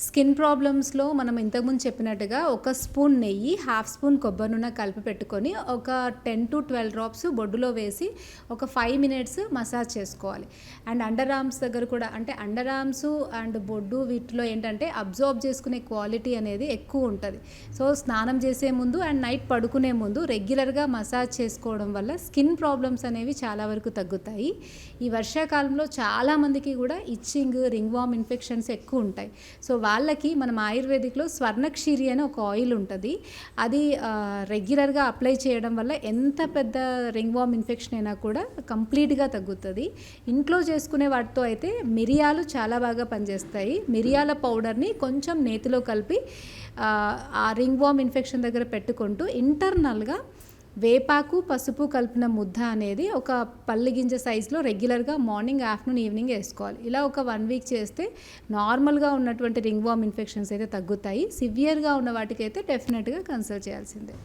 Skin ప్రాబ్లమ్స్లో మనం ఇంతకుముందు చెప్పినట్టుగా ఒక స్పూన్ నెయ్యి, హాఫ్ స్పూన్ కొబ్బరి నూనె కలిపి పెట్టుకొని ఒక 10-12 డ్రాప్స్ బొడ్డులో వేసి ఒక 5 మినిట్స్ మసాజ్ చేసుకోవాలి. అండ్ అండర్ ఆర్మ్స్ దగ్గర కూడా, అంటే అండర్ ఆర్మ్స్ అండ్ బొడ్డు వీటిలో ఏంటంటే అబ్జార్బ్ చేసుకునే క్వాలిటీ అనేది ఎక్కువ ఉంటుంది. సో స్నానం చేసే ముందు అండ్ నైట్ పడుకునే ముందు రెగ్యులర్గా మసాజ్ చేసుకోవడం వల్ల స్కిన్ ప్రాబ్లమ్స్ అనేవి చాలా వరకు తగ్గుతాయి. ఈ వర్షాకాలంలో చాలామందికి కూడా ఇచ్చింగ్, రింగ్ వార్మ్ ఇన్ఫెక్షన్స్ ఎక్కువ ఉంటాయి. సో వాళ్ళకి మనం ఆయుర్వేదిక్లో స్వర్ణక్షీరి అని ఒక ఆయిల్ ఉంటుంది. అది రెగ్యులర్గా అప్లై చేయడం వల్ల ఎంత పెద్ద రింగ్ వార్మ్ ఇన్ఫెక్షన్ అయినా కూడా కంప్లీట్గా తగ్గుతుంది. ఇంట్లో చేసుకునే వాటితో అయితే మిరియాలు చాలా బాగా పనిచేస్తాయి. మిరియాల పౌడర్ని కొంచెం నేతిలో కలిపి ఆ రింగ్ వార్మ్ ఇన్ఫెక్షన్ దగ్గర పెట్టుకుంటూ ఇంటర్నల్గా వేపాకు, పసుపు కలిపిన ముద్ద అనేది ఒక పల్లి గింజ సైజులో రెగ్యులర్గా మార్నింగ్, ఆఫ్టర్నూన్, ఈవినింగ్ వేసుకోవాలి. ఇలా ఒక 1 వీక్ చేస్తే నార్మల్గా ఉన్నటువంటి రింగ్ వార్మ్ ఇన్ఫెక్షన్స్ అయితే తగ్గుతాయి. సివియర్గా ఉన్న వాటికైతే డెఫినెట్గా కన్సల్ట్ చేయాల్సిందే.